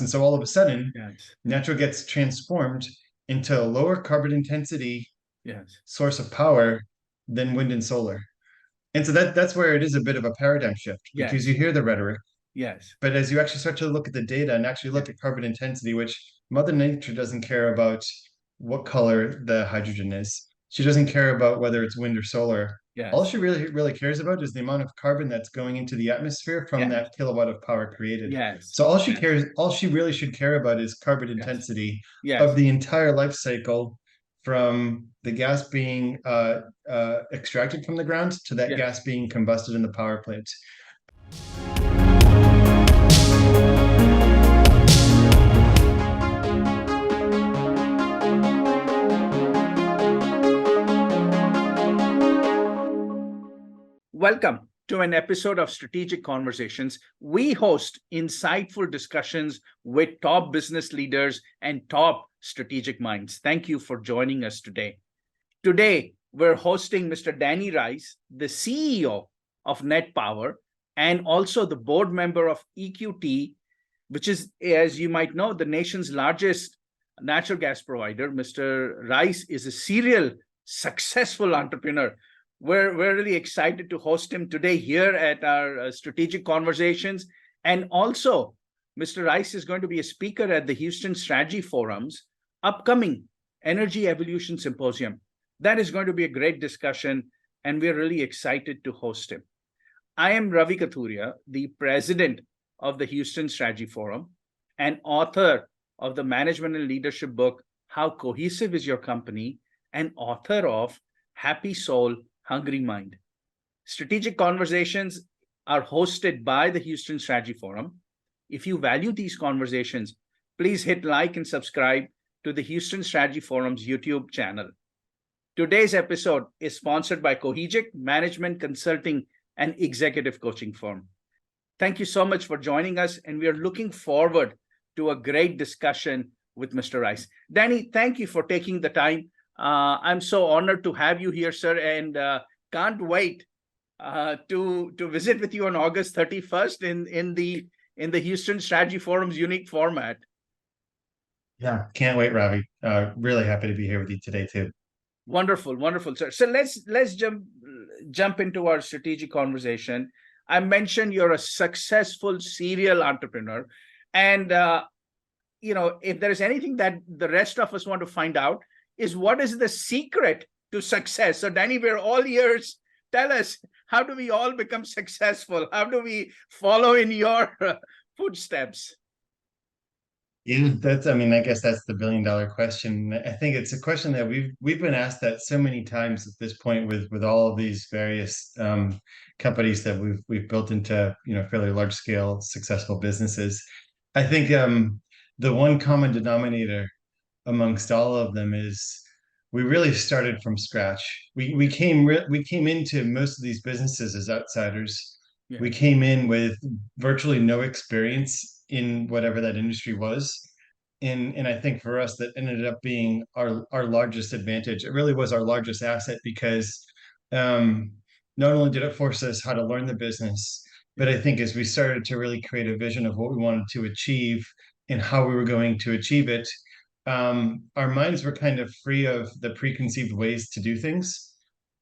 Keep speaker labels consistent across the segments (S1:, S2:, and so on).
S1: And so all of a sudden,
S2: Yes.
S1: natural gets transformed into a lower carbon intensity
S2: Yes.
S1: source of power than wind and solar. And so that's where it is a bit of a paradigm shift because you
S2: Yes.
S1: hear the rhetoric,
S2: Yes.
S1: but as you actually start to look at the data and actually look at carbon intensity, which Mother Nature doesn't care about what color the hydrogen is. She doesn't care about whether it's wind or solar. All
S2: Yes.
S1: she really cares about is the amount of carbon that's going into the atmosphere from
S2: Yes.
S1: that kilowatt of power created.
S2: Yes.
S1: So
S2: Yes.
S1: all she really should care about is carbon
S2: Yes.
S1: intensity of
S2: Yes.
S1: the entire life cycle from the gas being extracted from the ground to that
S2: Yes.
S1: gas being combusted in the power plant.
S2: Welcome to an episode of Strategic Conversations. We host insightful discussions with top business leaders and top strategic minds. Thank you for joining us today. Today, we're hosting Mr. Danny Rice, the CEO of Net Power, and also the board member of EQT, which is, as you might know, the nation's largest natural gas provider. Mr. Rice is a serial successful entrepreneur. We're really excited to host him today here at our strategic conversations. And also, Mr. Rice is going to be a speaker at the Houston Strategy Forum's upcoming Energy Evolution Symposium. That is going to be a great discussion, and we're really excited to host him. I am Ravi Kathuria, the president of the Houston Strategy Forum and author of the management and leadership book, How Cohesive is Your Company, and author of Happy Soul, Hungry Mind. Strategic conversations are hosted by the Houston Strategy Forum. If you value these conversations, please hit like and subscribe to the Houston Strategy Forum's YouTube channel. Today's episode is sponsored by Cohegic Management Consulting and Executive Coaching Firm. Thank you so much for joining us, and we are looking forward to a great discussion with Mr. Rice. Danny, thank you for taking the time. I'm so honored to have you here, sir, and can't wait to visit with you on August 31st in the Houston Strategy Forum's unique format.
S1: Yeah, can't wait, Ravi. Really happy to be here with you today too.
S2: Wonderful, wonderful, sir. So let's jump into our strategic conversation. I mentioned you're a successful serial entrepreneur, and if there is anything that the rest of us want to find out, is what is the secret to success? So, Danny, we're all ears. Tell us, how do we all become successful? How do we follow in your footsteps?
S1: Yeah, I guess that's the billion-dollar question. I think it's a question that we've been asked that so many times at this point with all of these various companies that we've built into fairly large scale successful businesses. I think the one common denominator amongst all of them is we really started from scratch. We came into most of these businesses as outsiders. We
S2: Yes.
S1: came in with virtually no experience in whatever that industry was. And I think for us that ended up being our largest advantage. It really was our largest asset because um, not only did it force us how to learn the business, but I think as we started to really create a vision of what we wanted to achieve and how we were going to achieve it, our minds were kind of free of the preconceived ways to do things.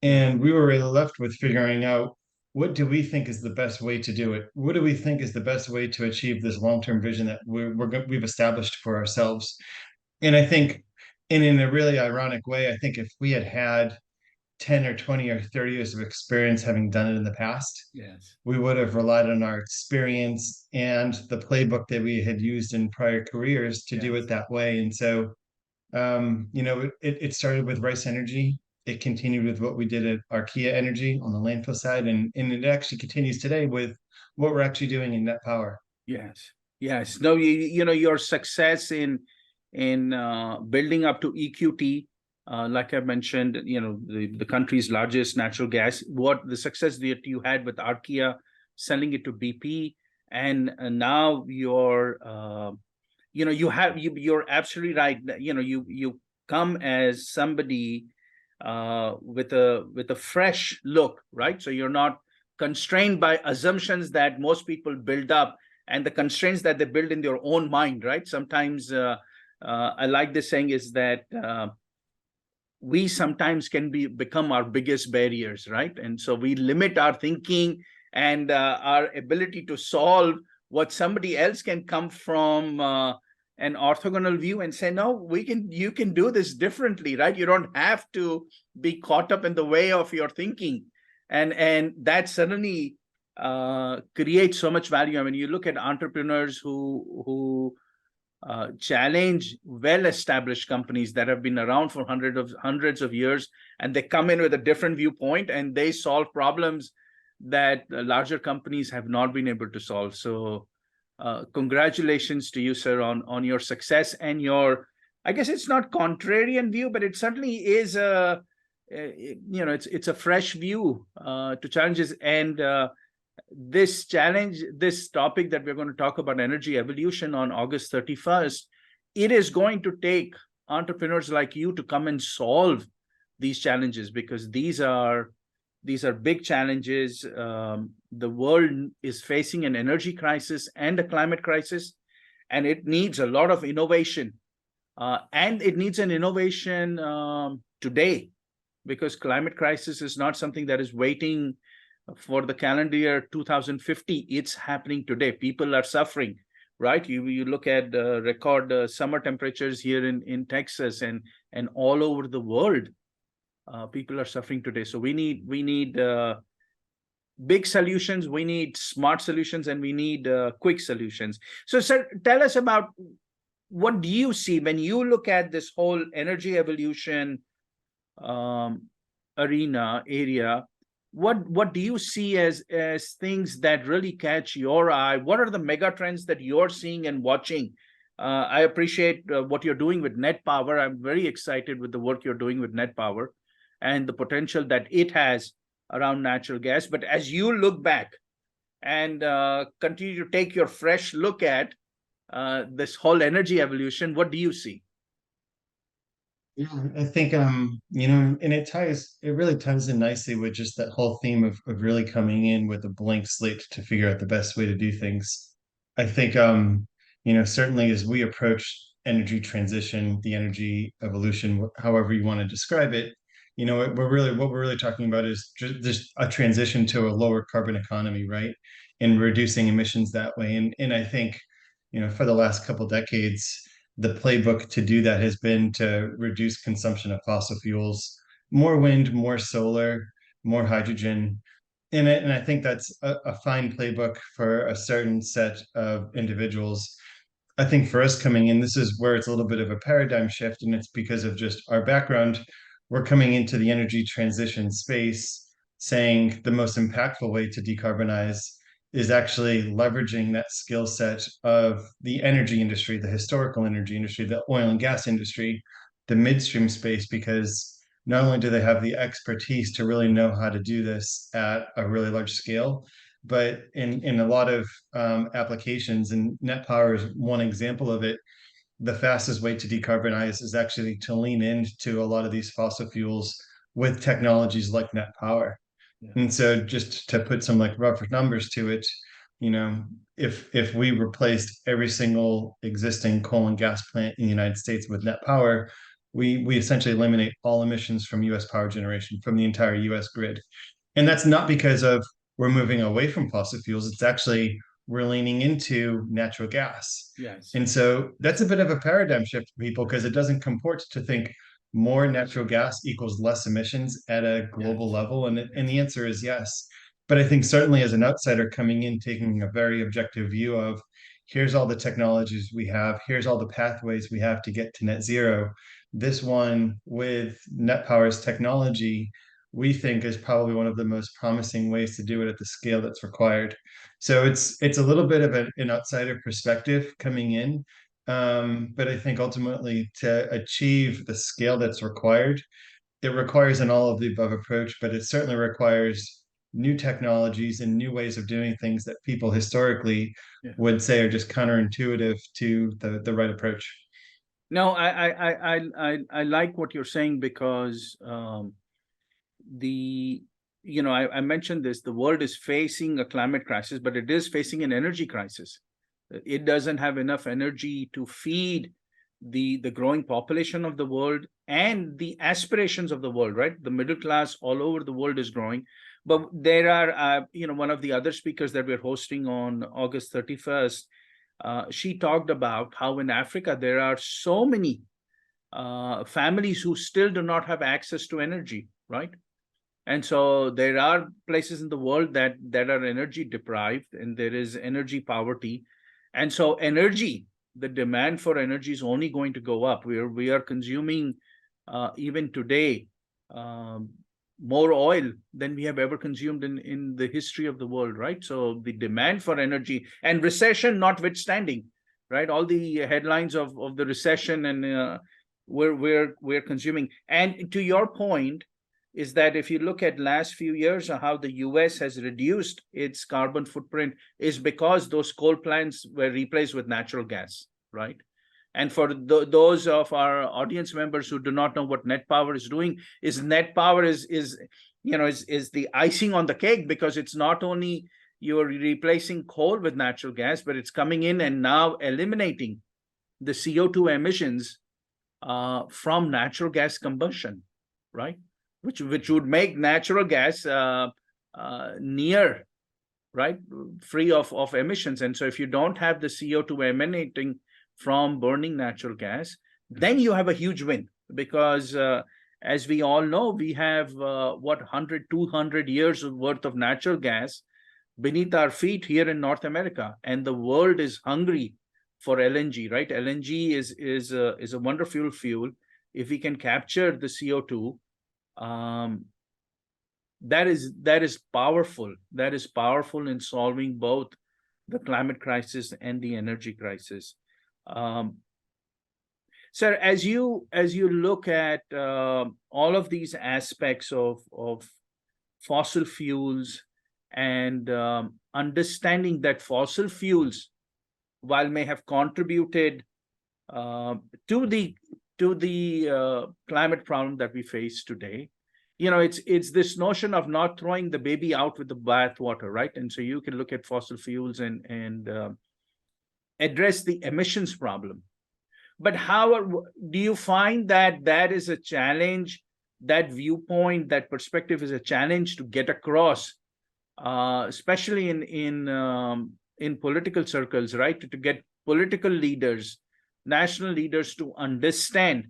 S1: And we were really left with figuring out what do we think is the best way to do it? What do we think is the best way to achieve this long-term vision that we've established for ourselves? And I think, and in a really ironic way, I think if we had had 10 or 20 or 30 years of experience having done it in the past,
S2: Yes.
S1: we would have relied on our experience and the playbook that we had used in prior careers to do
S2: Yes.
S1: it that way. And so, it started with Rice Energy. It continued with what we did at Archea Energy on the landfill side, and it actually continues today with what we're actually doing in Net Power.
S2: Yes. Yes. No, your success in building up to EQT, like I mentioned, the country's largest natural gas. What the success that you had with Archea, selling it to BP, and now you're absolutely right. You come as somebody with a fresh look, right? So you're not constrained by assumptions that most people build up and the constraints that they build in their own mind, right? Sometimes I like this saying is that we sometimes can become our biggest barriers, right? And so we limit our thinking and our ability to solve what somebody else can come from an orthogonal view and say, no, you can do this differently, right? You don't have to be caught up in the way of your thinking. And that suddenly creates so much value. I mean, you look at entrepreneurs who challenge well-established companies that have been around for hundreds of years, and they come in with a different viewpoint and they solve problems that larger companies have not been able to solve. So congratulations to you, sir, on your success and your, I guess it's not contrarian view, but it certainly is it's a fresh view to challenges. And this topic that we're going to talk about, energy evolution, on August 31st, it is going to take entrepreneurs like you to come and solve these challenges, because these are big challenges. The world is facing an energy crisis and a climate crisis, and it needs a lot of innovation. And it needs an innovation today, because climate crisis is not something that is waiting for the calendar year 2050. It's happening today. People are suffering, right? You look at record summer temperatures here in Texas and all over the world. People are suffering today. So we need big solutions, we need smart solutions, and we need quick solutions. So, sir, tell us about, what do you see when you look at this whole energy evolution area? What do you see as things that really catch your eye? What are the mega trends that you're seeing and watching? I appreciate what you're doing with net power. I'm very excited with the work you're doing with net power and the potential that it has around natural gas. But as you look back and continue to take your fresh look at this whole energy evolution, what do you see?
S1: Yeah, I think and it really ties in nicely with just that whole theme of really coming in with a blank slate to figure out the best way to do things. I think certainly as we approach energy transition, the energy evolution, however you want to describe it, what we're really talking about is just a transition to a lower carbon economy, right? And reducing emissions that way. And I think, for the last couple decades, the playbook to do that has been to reduce consumption of fossil fuels, more wind, more solar, more hydrogen. And I think that's a fine playbook for a certain set of individuals. I think for us coming in, this is where it's a little bit of a paradigm shift, and it's because of just our background. We're coming into the energy transition space saying the most impactful way to decarbonize is actually leveraging that skill set of the energy industry, the historical energy industry, the oil and gas industry, the midstream space, because not only do they have the expertise to really know how to do this at a really large scale, but in a lot of applications, and net power is one example of it, the fastest way to decarbonize is actually to lean into a lot of these fossil fuels with technologies like net power. Yeah. And so just to put some like rough numbers to it, if we replaced every single existing coal and gas plant in the United States with net power, we essentially eliminate all emissions from US power generation from the entire US grid. And that's not because of we're moving away from fossil fuels. It's actually we're leaning into natural gas.
S2: Yes.
S1: And so that's a bit of a paradigm shift for people, because it doesn't comport to think more natural gas equals less emissions at a global level. And the answer is yes. But I think certainly as an outsider coming in, taking a very objective view of here's all the technologies we have, here's all the pathways we have to get to net zero. This one with Net Power's technology, we think is probably one of the most promising ways to do it at the scale that's required. So it's a little bit of an outsider perspective coming in, but I think ultimately to achieve the scale that's required, it requires an all of the above approach, but it certainly requires new technologies and new ways of doing things that people historically would say are just counterintuitive to the right approach.
S2: No, I like what you're saying, because I mentioned this, the world is facing a climate crisis, but it is facing an energy crisis. It doesn't have enough energy to feed the growing population of the world and the aspirations of the world, right? The middle class all over the world is growing. But there are, one of the other speakers that we're hosting on August 31st, she talked about how in Africa there are so many families who still do not have access to energy, right? And so there are places in the world that are energy deprived, and there is energy poverty. And so energy, the demand for energy is only going to go up. We are consuming even today more oil than we have ever consumed in the history of the world, right? So the demand for energy, and recession notwithstanding, right? All the headlines of the recession, and we're consuming. And to your point, is that if you look at last few years how the US has reduced its carbon footprint is because those coal plants were replaced with natural gas, right? And for those of our audience members who do not know what net power is doing, is net power is the icing on the cake, because it's not only you're replacing coal with natural gas, but it's coming in and now eliminating the CO2 emissions from natural gas combustion, right? Which would make natural gas near, right, free of emissions. And so if you don't have the CO2 emanating from burning natural gas, then you have a huge win, because as we all know, we have 100, 200 years worth of natural gas beneath our feet here in North America, and the world is hungry for LNG, right? LNG is a wonderful fuel. If we can capture the CO2, that is powerful. That is powerful in solving both the climate crisis and the energy crisis. Sir, as you look at all of these aspects of fossil fuels, and understanding that fossil fuels, while may have contributed to the climate problem that we face today, it's this notion of not throwing the baby out with the bathwater, right? And so you can look at fossil fuels and address the emissions problem. But how do you find that is a challenge, that viewpoint, that perspective is a challenge to get across, especially in political circles, right? To get political leaders, national leaders, to understand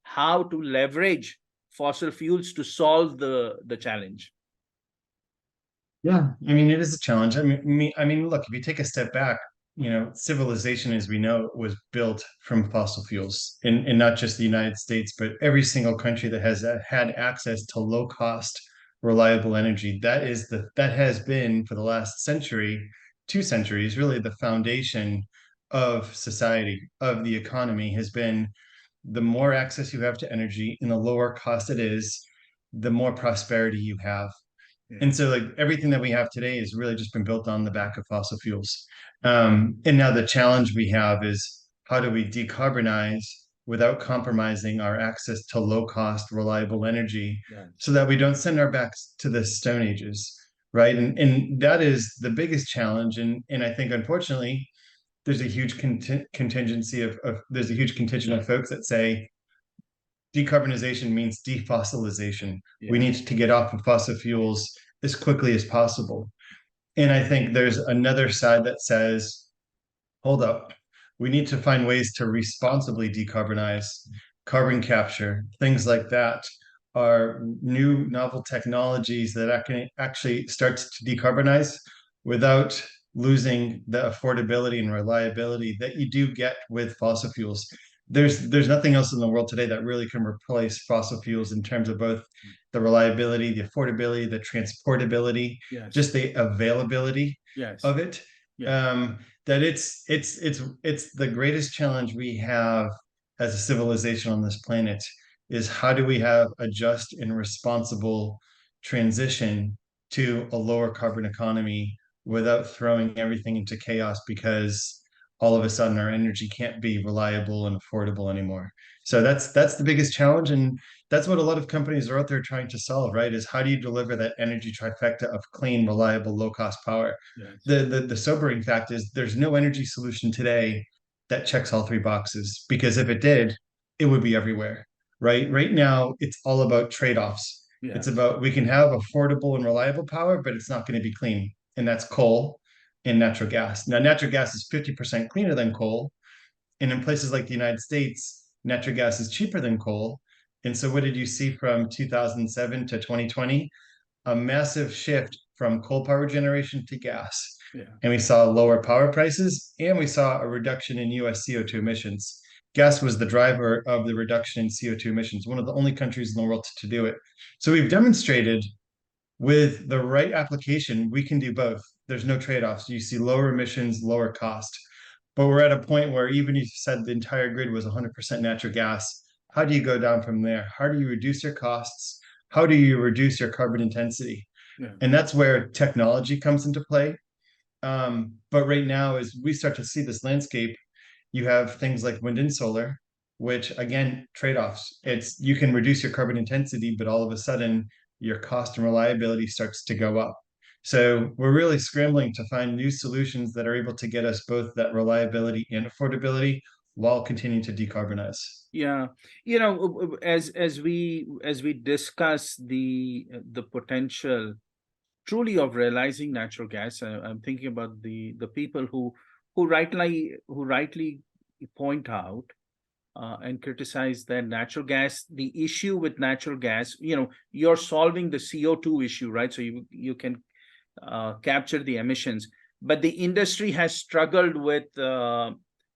S2: how to leverage fossil fuels to solve the challenge.
S1: Yeah, I mean, it is a challenge. I mean, look, if you take a step back, civilization as we know it was built from fossil fuels, and not just the United States, but every single country that has had access to low cost, reliable energy. That has been for the last century, 2 centuries, really the foundation of society, of the economy, has been the more access you have to energy and the lower cost it is, the more prosperity you have.
S2: Yeah.
S1: And so, like, everything that we have today has really just been built on the back of fossil fuels. And now the challenge we have is, how do we decarbonize without compromising our access to low cost, reliable energy,
S2: Yeah.
S1: so that we don't send our backs to the Stone Ages, right? And that is the biggest challenge. And I think, unfortunately, there's a huge contingency of there's a huge contingent of folks that say decarbonization means defossilization. We
S2: Yeah.
S1: need to get off of fossil fuels as quickly as possible. And I think there's another side that says, hold up, we need to find ways to responsibly decarbonize. Carbon capture, things like that are new novel technologies that actually starts to decarbonize without losing the affordability and reliability that you do get with fossil fuels. There's nothing else in the world today that really can replace fossil fuels in terms of both the reliability, the affordability, the transportability,
S2: Yes.
S1: just the availability
S2: Yes.
S1: of it.
S2: Yeah.
S1: That it's the greatest challenge we have as a civilization on this planet, is how do we have a just and responsible transition to a lower carbon economy without throwing everything into chaos because all of a sudden our energy can't be reliable and affordable anymore. So that's the biggest challenge, and that's what a lot of companies are out there trying to solve, right? Is how do you deliver that energy trifecta of clean, reliable, low cost power?
S2: Yes.
S1: The sobering fact is there's no energy solution today that checks all three boxes, because if it did, it would be everywhere, right? Right now, it's all about trade-offs. It's
S2: Yes.
S1: about we can have affordable and reliable power, but it's not going to be clean, and that's coal and natural gas. Now, natural gas is 50% cleaner than coal, and in places like the United States, natural gas is cheaper than coal. And so, what did you see from 2007 to 2020? A massive shift from coal power generation to gas.
S2: Yeah.
S1: And we saw lower power prices, and we saw a reduction in US CO2 emissions. Gas was the driver of the reduction in CO2 emissions, one of the only countries in the world to do it. So we've demonstrated with the right application, we can do both. There's no trade-offs. You see lower emissions, lower cost. But we're at a point where even if you said the entire grid was 100% natural gas, how do you go down from there? How do you reduce your costs? How do you reduce your carbon intensity?
S2: Yeah.
S1: And that's where technology comes into play. But right now, as we start to see this landscape, you have things like wind and solar, which again, trade-offs. It's you can reduce your carbon intensity, but all of a sudden your cost and reliability starts to go up. So we're really scrambling to find new solutions that are able to get us both that reliability and affordability while continuing to decarbonize.
S2: Yeah, as we discuss the potential truly of realizing natural gas, I'm thinking about the people who rightly point out and criticize that natural gas. The issue with natural gas, you're solving the CO2 issue, right? So you can capture the emissions, but the industry has struggled with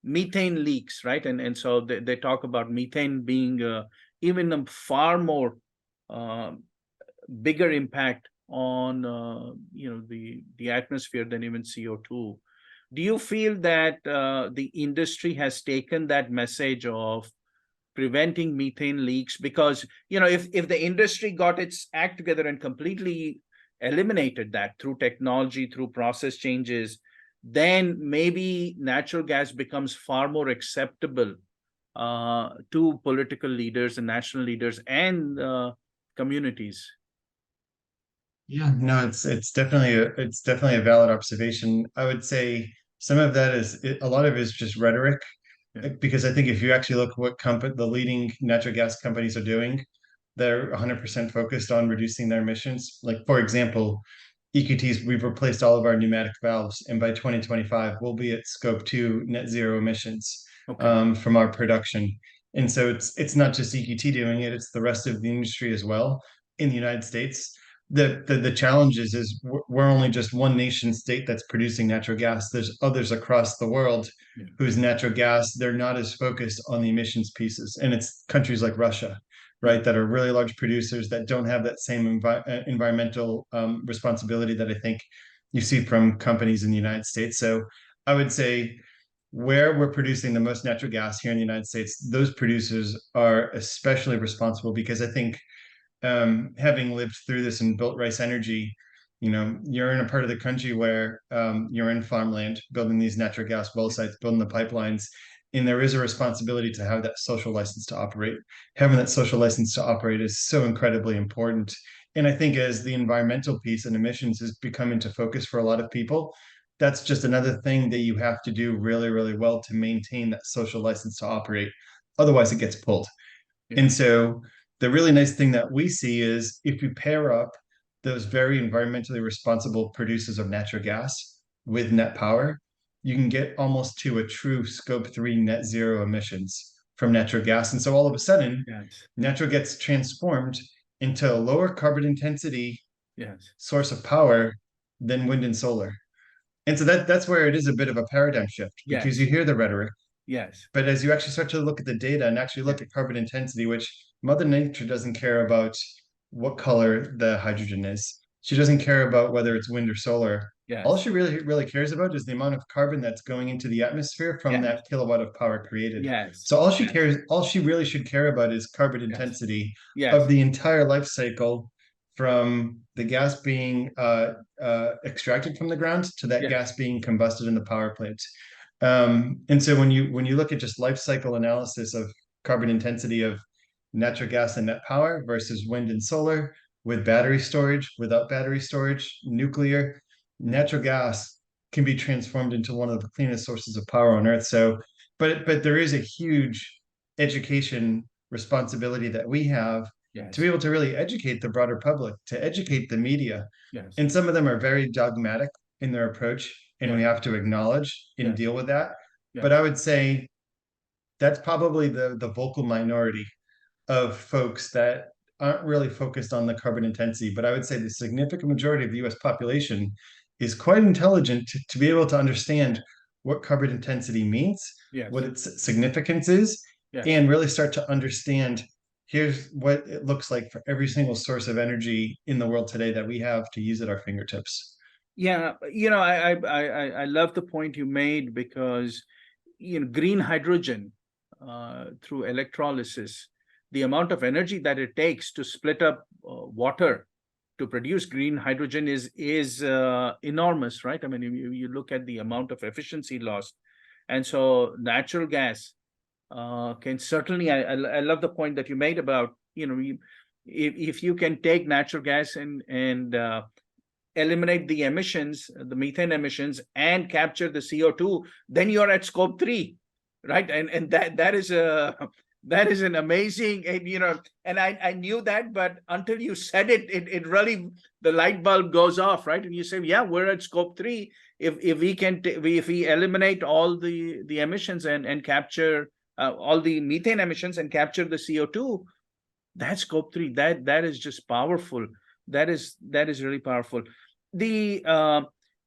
S2: methane leaks, right? And so they talk about methane being even a far more uh, bigger impact on the atmosphere than even CO2. Do you feel that the industry has taken that message of preventing methane leaks? Because if the industry got its act together and completely eliminated that through technology, through process changes, then maybe natural gas becomes far more acceptable to political leaders and national leaders and communities.
S1: Yeah, no, it's definitely a valid observation. I would say some of that is a lot of it is just rhetoric,
S2: Yeah.
S1: because I think if you actually look at what the leading natural gas companies are doing, they're 100% focused on reducing their emissions. Like for example, EQT's, we've replaced all of our pneumatic valves, and by 2025 we'll be at scope 2 net zero emissions
S2: Okay.
S1: from our production. And so it's not just EQT doing it; it's the rest of the industry as well in the United States. The challenge is we're only just one nation state that's producing natural gas. There's others across the world
S2: Yeah.
S1: whose natural gas, they're not as focused on the emissions pieces, and it's countries like Russia,
S2: Yeah.
S1: right, that are really large producers that don't have that same environmental responsibility that I think you see from companies in the United States. So I would say where we're producing the most natural gas here in the United States, those producers are especially responsible, because I think having lived through this and built Rice Energy, you're in a part of the country where you're in farmland, building these natural gas well sites, building the pipelines, and there is a responsibility to have that social license to operate. Having that social license to operate is so incredibly important. And I think as the environmental piece and emissions has become into focus for a lot of people, that's just another thing that you have to do really, really well to maintain that social license to operate. Otherwise, it gets pulled.
S2: Yeah.
S1: And so the really nice thing that we see is if you pair up those very environmentally responsible producers of natural gas with net power, you can get almost to a true scope 3 net zero emissions from natural gas. And so all of a sudden,
S2: Yes.
S1: natural gets transformed into a lower carbon intensity
S2: Yes.
S1: source of power than wind and solar. And so that's where it is a bit of a paradigm shift, because you
S2: Yes.
S1: hear the rhetoric,
S2: Yes.
S1: but as you actually start to look at the data and actually
S2: Yeah.
S1: look at carbon intensity, which Mother Nature doesn't care about what color the hydrogen is. She doesn't care about whether it's wind or solar. All
S2: Yes.
S1: she really cares about is the amount of carbon that's going into the atmosphere from
S2: Yes.
S1: that kilowatt of power created.
S2: Yes.
S1: So
S2: Yes.
S1: all she really should care about is carbon
S2: Yes.
S1: intensity of
S2: Yes.
S1: the entire life cycle, from the gas being extracted from the ground to that
S2: Yes.
S1: gas being combusted in the power plant. And so when you look at just life cycle analysis of carbon intensity of natural gas and net power versus wind and solar, with battery storage, without battery storage, nuclear,
S2: Yeah.
S1: natural gas can be transformed into one of the cleanest sources of power on Earth. So, but there is a huge education responsibility that we have to be
S2: Yes.
S1: able to really educate the broader public, to educate the media.
S2: Yes.
S1: And some of them are very dogmatic in their approach, and we
S2: Yeah.
S1: have to acknowledge and
S2: Yes.
S1: deal with that. But I
S2: Yes.
S1: would say that's probably the vocal minority of folks that aren't really focused on the carbon intensity. But I would say the significant majority of the US population is quite intelligent to be able to understand what carbon intensity means, what
S2: Yes.
S1: its significance is,
S2: Yes.
S1: and really start to understand here's what it looks like for every single source of energy in the world today that we have to use at our fingertips.
S2: Yeah, I love the point you made because green hydrogen through electrolysis, the amount of energy that it takes to split up water to produce green hydrogen is enormous, right? I mean, you look at the amount of efficiency lost, and so natural gas can certainly. I love the point that you made about if you can take natural gas and eliminate the emissions, the methane emissions, and capture the CO2, then you're at scope 3, right? And that is a that is an amazing, and I knew that, but until you said it really, the light bulb goes off, right? And you say, yeah, we're at scope 3. If we can if we eliminate all the emissions and capture all the methane emissions and capture the CO2, that's scope 3. That is just powerful. That is really powerful. The uh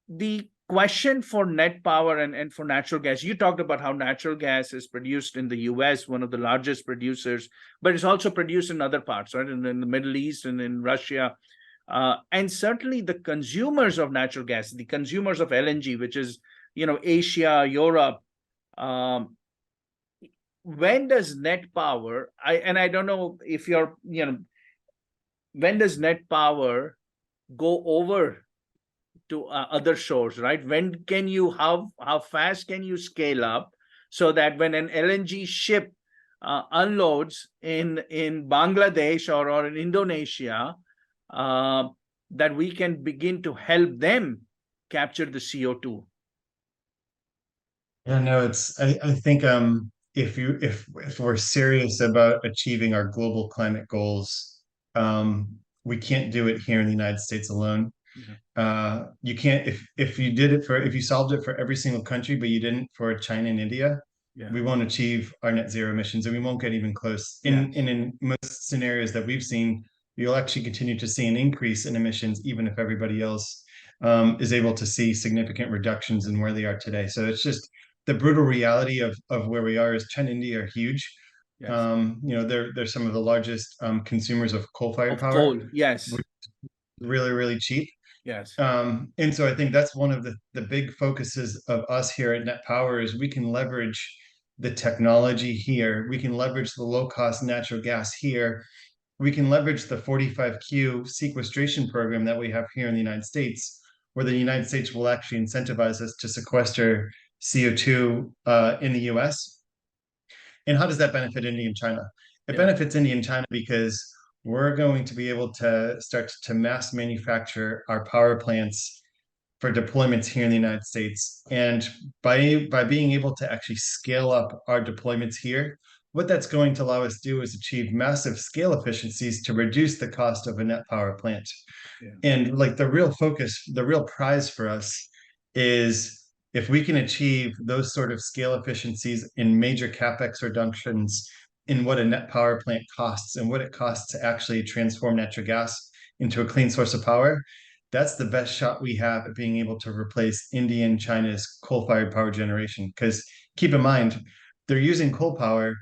S2: the question for net power and for natural gas, you talked about how natural gas is produced in the US, one of the largest producers, but it's also produced in other parts, right, in the Middle East and in Russia. And certainly the consumers of natural gas, the consumers of LNG, which is Asia, Europe. Um, when does net power, I don't know if you're, when does net power go over to other shores, right? When can you, how fast can you scale up so that when an LNG ship unloads in Bangladesh or in Indonesia, uh, that we can begin to help them capture the CO2?
S1: Yeah, no, I think if we're serious about achieving our global climate goals, we can't do it here in the United States alone.
S2: Yeah,
S1: You can't if you did it for if you solved it for every single country, but you didn't for China and India,
S2: yeah,
S1: we won't achieve our net zero emissions, and we won't get even close.
S2: yes,
S1: In most scenarios that we've seen, you'll actually continue to see an increase in emissions, even if everybody else is able to see significant reductions in where they are today. So it's just the brutal reality of where we are is China and India are huge.
S2: yes.
S1: They're some of the largest consumers of coal-fired
S2: Of
S1: power,
S2: coal, yes,
S1: really, really cheap.
S2: yes,
S1: And so I think that's one of the big focuses of us here at Net Power is we can leverage the technology here. We can leverage the low cost natural gas here. We can leverage the 45Q sequestration program that we have here in the United States, where the United States will actually incentivize us to sequester CO2 in the US. And how does that benefit India and China? It
S2: yeah,
S1: benefits India and China because we're going to be able to start to mass manufacture our power plants for deployments here in the United States. And by being able to actually scale up our deployments here, what that's going to allow us to do is achieve massive scale efficiencies to reduce the cost of a net power plant.
S2: yeah,
S1: And like the real focus, the real prize for us is if we can achieve those sort of scale efficiencies in major capex reductions in what a net power plant costs and what it costs to actually transform natural gas into a clean source of power, that's the best shot we have at being able to replace India and China's coal-fired power generation. Because keep in mind, they're using coal power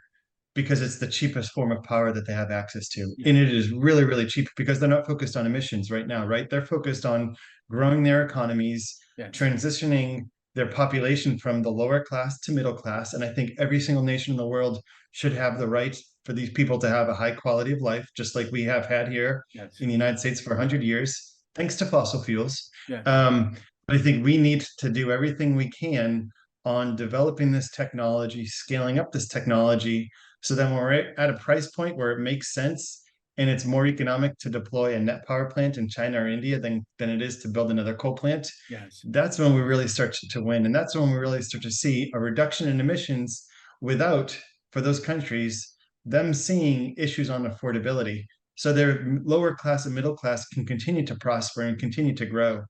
S1: because it's the cheapest form of power that they have access to.
S2: yeah,
S1: And it is really, really cheap because they're not focused on emissions right now, right? They're focused on growing their economies,
S2: yes,
S1: transitioning their population from the lower class to middle class. And I think every single nation in the world should have the right for these people to have a high quality of life, just like we have had here
S2: yes,
S1: in the United States for 100 years, thanks to fossil fuels.
S2: yes,
S1: Um, but I think we need to do everything we can on developing this technology, scaling up this technology, so then when we're at a price point where it makes sense and it's more economic to deploy a net power plant in China or India than it is to build another coal plant,
S2: Yes.
S1: that's when we really start to win. And that's when we really start to see a reduction in emissions without, for those countries, them seeing issues on affordability. So their lower class and middle class can continue to prosper and continue to grow.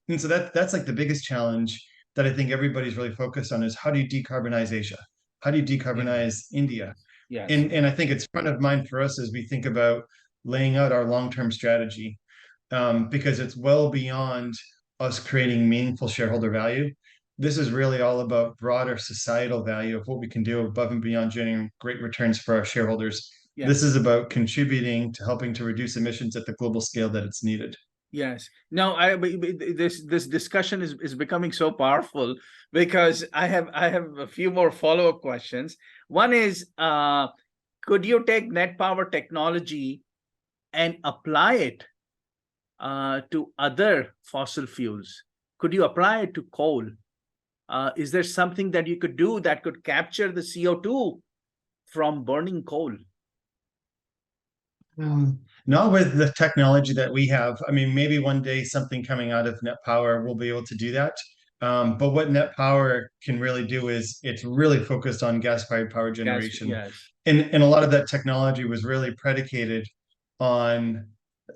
S1: And so that's like the biggest challenge that I think everybody's really focused on is how do you decarbonize Asia? How do you
S2: India.
S1: decarbonize India?
S2: Yes. Yes.
S1: And I think it's front of mind for us as we think about laying out our long-term strategy, because it's well beyond us creating meaningful shareholder value. This is really all about broader societal value of what we can do above and beyond generating great returns for our shareholders. This
S2: Yes.
S1: is about contributing to helping to reduce emissions at the global scale that it's needed.
S2: Yes. No, this discussion is becoming so powerful because I have a few more follow-up questions. One is, could you take net power technology and apply it to other fossil fuels? Could you apply it to coal? Is there something that you could do that could capture the CO2 from burning coal?
S1: Not with the technology that we have. I mean, maybe one day something coming out of Net Power will be able to do that. But what Net Power can really do is it's really focused on gas-fired power
S2: Yes.
S1: generation.
S2: Yes.
S1: And a lot of that technology was really predicated on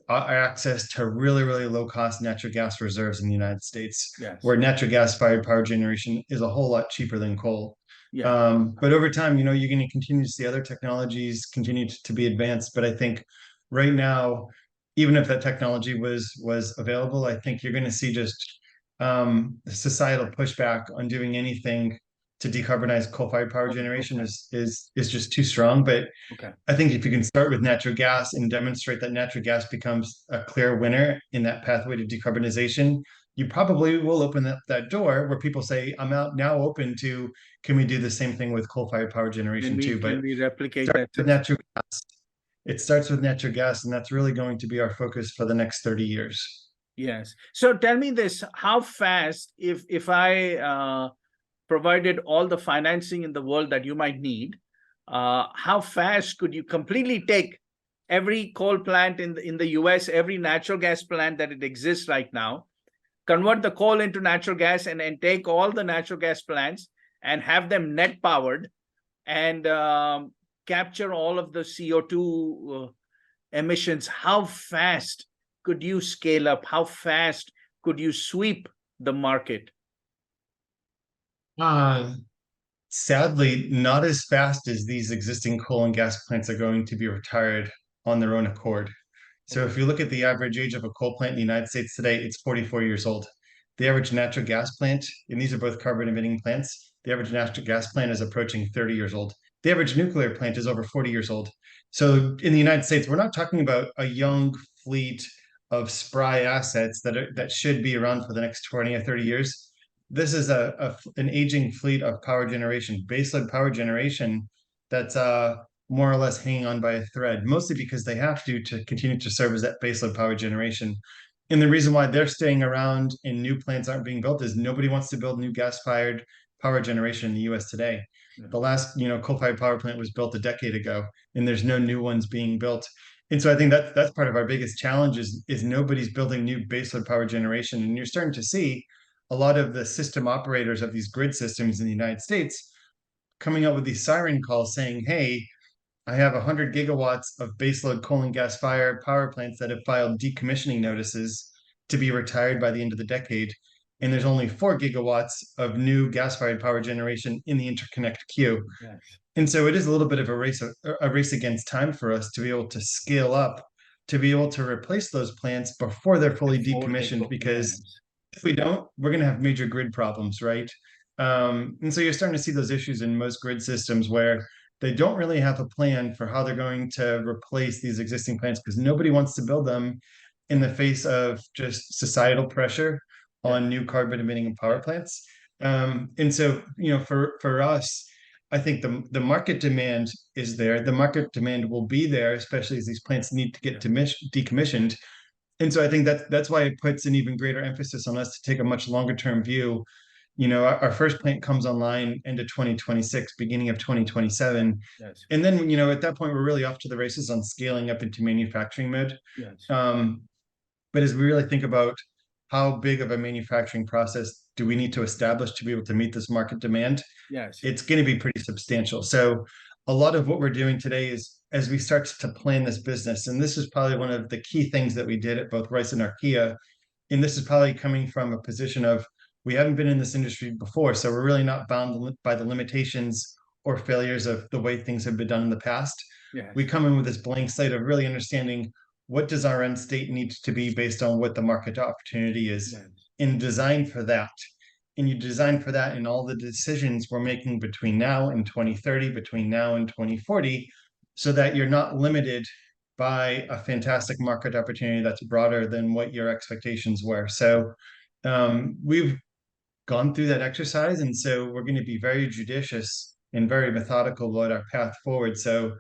S1: our access to really, really low cost natural gas reserves in the United States,
S2: Yes.
S1: where natural gas fired power generation is a whole lot cheaper than coal.
S2: Yeah.
S1: But over time, you're going to continue to see other technologies continue to be advanced. But I think right now, even if that technology was available, I think you're going to see just societal pushback on doing anything to decarbonize coal-fired power generation
S2: Okay.
S1: is just too strong. But
S2: Okay.
S1: I think if you can start with natural gas and demonstrate that natural gas becomes a clear winner in that pathway to decarbonization, you probably will open up that door where people say, I'm out now open to, can we do the same thing with coal-fired power
S2: Can
S1: generation
S2: we
S1: too? But
S2: can we replicate
S1: start
S2: that
S1: with
S2: success?
S1: natural gas. It starts with natural gas, and that's really going to be our focus for the next 30 years.
S2: Yes. So tell me this: how fast, if I provided all the financing in the world that you might need, how fast could you completely take every coal plant in the US, every natural gas plant that it exists right now, convert the coal into natural gas, and take all the natural gas plants and have them net powered and capture all of the CO2 emissions? How fast could you scale up? How fast could you sweep the market?
S1: Uh, Sadly, not as fast as these existing coal and gas plants are going to be retired on their own accord. So
S2: Okay.
S1: if you look at the average age of a coal plant in the United States today, it's 44 years old. The average natural gas plant, and these are both carbon emitting plants, the average natural gas plant is approaching 30 years old. The average nuclear plant is over 40 years old. So in the United States, we're not talking about a young fleet of spry assets that should be around for the next 20 or 30 years. This is an aging fleet of power generation, baseload power generation that's more or less hanging on by a thread, mostly because they have to continue to serve as that baseload power generation. And the reason why they're staying around and new plants aren't being built is nobody wants to build new gas-fired power generation in the US today.
S2: Yeah.
S1: The last, coal-fired power plant was built a decade ago, and there's no new ones being built. And so I think that's part of our biggest challenge is nobody's building new baseload power generation. And you're starting to see a lot of the system operators of these grid systems in the United States coming out with these siren calls saying, hey, I have 100 gigawatts of baseload coal and gas fired power plants that have filed decommissioning notices to be retired by the end of the decade. And there's only 4 gigawatts of new gas fired power generation in the interconnect queue.
S2: Yes.
S1: And so it is a little bit of a race against time for us to be able to scale up, to be able to replace those plants before they're fully
S2: Before they
S1: decommissioned,
S2: go.
S1: because
S2: Yes.
S1: if we don't, we're going to have major grid problems, right? And so you're starting to see those issues in most grid systems where they don't really have a plan for how they're going to replace these existing plants because nobody wants to build them in the face of just societal pressure
S2: Yeah.
S1: on new carbon emitting power
S2: Yeah.
S1: plants. And so, for us, I think the market demand is there. The market demand will be there, especially as these plants need to get decommissioned. And so I think that's why it puts an even greater emphasis on us to take a much longer term view, our first plant comes online end of 2026, beginning of 2027.
S2: Yes.
S1: And then, at that point, we're really off to the races on scaling up into manufacturing mode.
S2: Yes.
S1: Um, but as we really think about how big of a manufacturing process do we need to establish to be able to meet this market demand,
S2: Yes.
S1: it's going to be pretty substantial. So a lot of what we're doing today is as we start to plan this business, and this is probably one of the key things that we did at both Rice and Archea, and this is probably coming from a position of we haven't been in this industry before, so we're really not bound by the limitations or failures of the way things have been done in the past. We
S2: Yes.
S1: come in with this blank slate of really understanding what does our end state need to be based on what the market opportunity is,
S2: Yes.
S1: and design for that. And you design for that in all the decisions we're making between now and 2030, between now and 2040, so that you're not limited by a fantastic market opportunity that's broader than what your expectations were. So we've gone through that exercise, and so we're going to be very judicious and very methodical about our path forward. So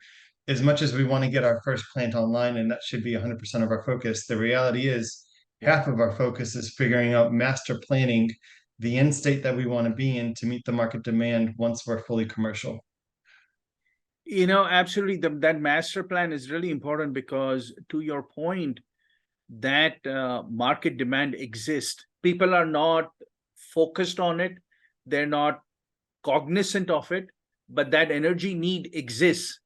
S1: as much as we want to get our first plant online, and that should be 100% of our focus, the reality is
S2: Yeah.
S1: half of our focus is figuring out master planning the end state that we want to be in to meet the market demand once we're fully commercial.
S2: Absolutely. That master plan is really important because, to your point, that market demand exists. People are not focused on it, they're not cognizant of it, but that energy need exists.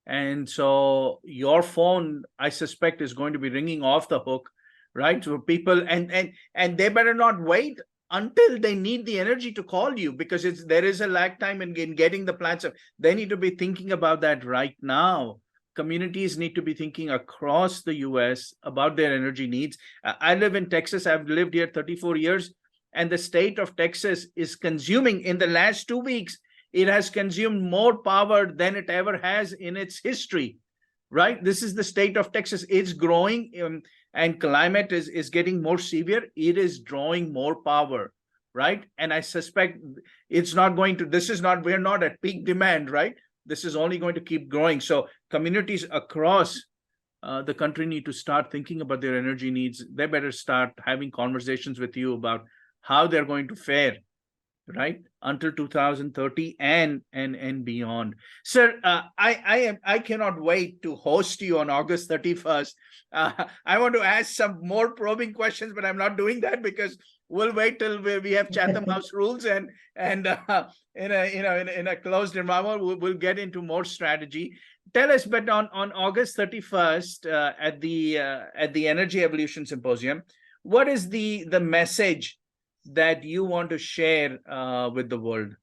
S2: And so your phone, I suspect, is going to be ringing off the hook, right? So people, and they better not wait until they need the energy to call you, because there is a lag time in getting the plants. They need to be thinking about that right now. Communities need to be thinking across the US about their energy needs. I live in Texas. I've lived here 34 years, and the state of Texas is consuming, in the last 2 weeks, it has consumed more power than it ever has in its history, right? This is the state of Texas. It's growing, and climate is getting more severe. It is drawing more power, right? And I suspect it's not going to, we're not at peak demand, right? This is only going to keep growing. So communities across the country need to start thinking about their energy needs. They better start having conversations with you about how they're going to fare, right, until 2030 and beyond. Sir, I cannot wait to host you on August 31st. I want to ask some more probing questions, but I'm not doing that because we'll wait till we have Chatham House rules, and in a closed environment we'll get into more strategy. Tell us, but on August 31st, at the Energy Evolution Symposium, what is the message that you want to share with the world?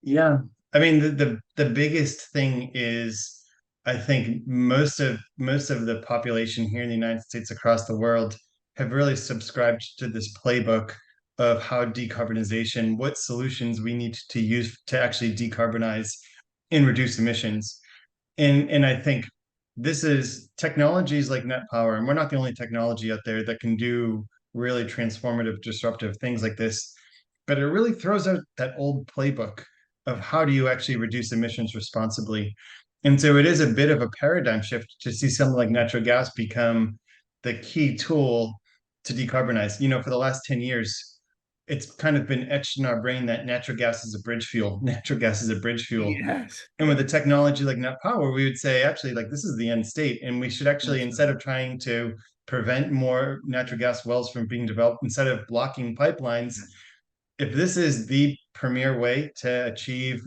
S1: Yeah. I mean, the biggest thing is I think most of the population here in the United States, across the world, have really subscribed to this playbook of how decarbonization, what solutions we need to use to actually decarbonize and reduce emissions. And I think this is technologies like net power, and we're not the only technology out there that can do really transformative, disruptive things like this. But it really throws out that old playbook of
S2: Yeah.
S1: how do you actually reduce emissions responsibly. And so it is a bit of a paradigm shift to see something like natural gas become the key tool to decarbonize. For the last 10 years, it's kind of been etched in our brain that natural gas is a bridge fuel. Natural gas is a bridge fuel.
S2: Yes.
S1: And with a technology like net power, we would say, actually, like this is the end state. And we should actually,
S2: Yes.
S1: instead of trying to prevent more natural gas wells from being developed, instead of blocking pipelines, if this is the premier way to achieve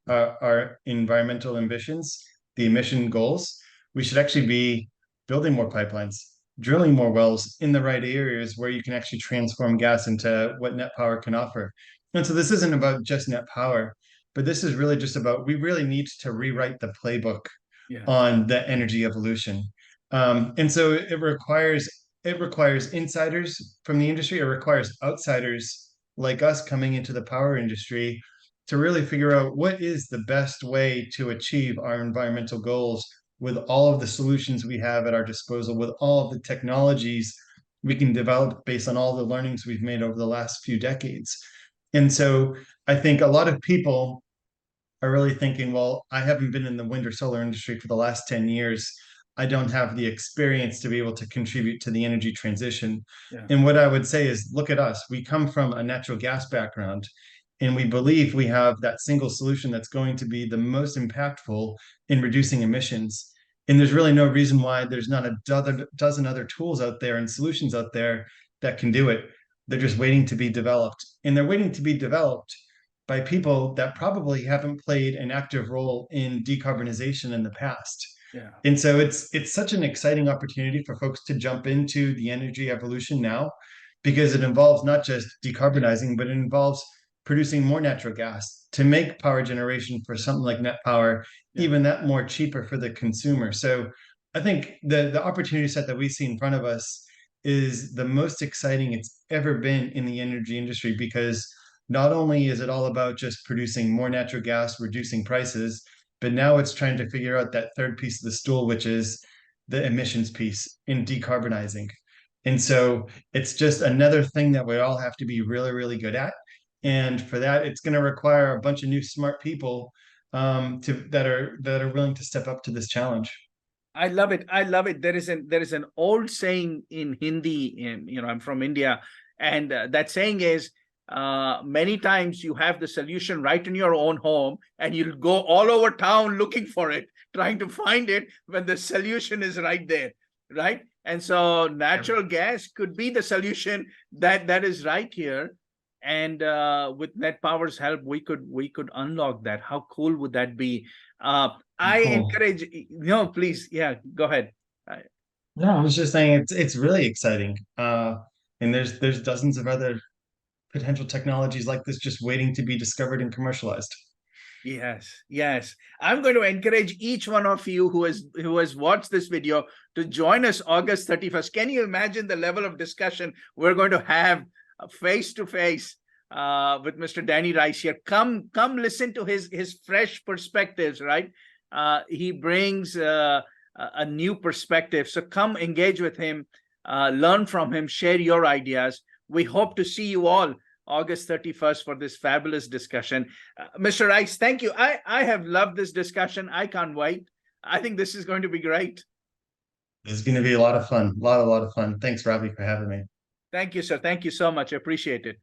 S1: our environmental ambitions, the emission goals, we should actually be building more pipelines, drilling more wells in the right areas where you can actually transform gas into what net power can offer. And so this isn't about just net power, but this is really just about we really need to rewrite the playbook
S2: Yes.
S1: on the energy evolution. And so it requires insiders from the industry. It requires outsiders like us coming into the power industry to really figure out what is the best way to achieve our environmental goals with all of the solutions we have at our disposal, with all of the technologies we can develop based on all the learnings we've made over the last few decades. And so I think a lot of people are really thinking, well, I haven't been in the wind or solar industry for the last 10 years. I don't have the experience to be able to contribute to the energy transition.
S2: Yeah.
S1: And what I would say is, look at us. We come from a natural gas background, and we believe we have that single solution that's going to be the most impactful in reducing emissions. And there's really no reason why there's not a dozen other tools out there and solutions out there that can do it. They're just waiting to be developed. And they're waiting to be developed by people that probably haven't played an active role in decarbonization in the past.
S2: Yeah.
S1: And so it's such an exciting opportunity for folks to jump into the energy evolution now, because it involves not just decarbonizing, but it involves producing more natural gas to make power generation for something like net power
S2: Yeah.
S1: even that more cheaper for the consumer. So I think the opportunity set that we see in front of us is the most exciting it's ever been in the energy industry, because not only is it all about just producing more natural gas, reducing prices, but now it's trying to figure out that third piece of the stool, which is the emissions piece in decarbonizing. And so it's just another thing that we all have to be really, really good at. And for that, it's going to require a bunch of new smart people that are willing to step up to this challenge.
S2: I love it. I love it. There is an old saying in Hindi. I'm from India, and that saying is, many times you have the solution right in your own home, and you'll go all over town looking for it, trying to find it when the solution is right there, right? And so natural gas could be the solution that is right here. And with Net Power's help, we could unlock that. How cool would that be? I
S1: Cool.
S2: encourage, no, please, yeah, go ahead.
S1: No, I was just saying it's really exciting. And there's dozens of other potential technologies like this just waiting to be discovered and commercialized.
S2: Yes, yes. I'm going to encourage each one of you who has watched this video to join us August 31st. Can you imagine the level of discussion we're going to have face to face with Mr. Danny Rice here? Come listen to his fresh perspectives, right? He brings a new perspective. So come engage with him, learn from him, share your ideas. We hope to see you all August 31st for this fabulous discussion. Mr. Rice, thank you. I have loved this discussion. I can't wait. I think this is going to be great.
S1: It's going to be a lot of fun. A lot of fun. Thanks, Robbie, for having me.
S2: Thank you, sir. Thank you so much. I appreciate it.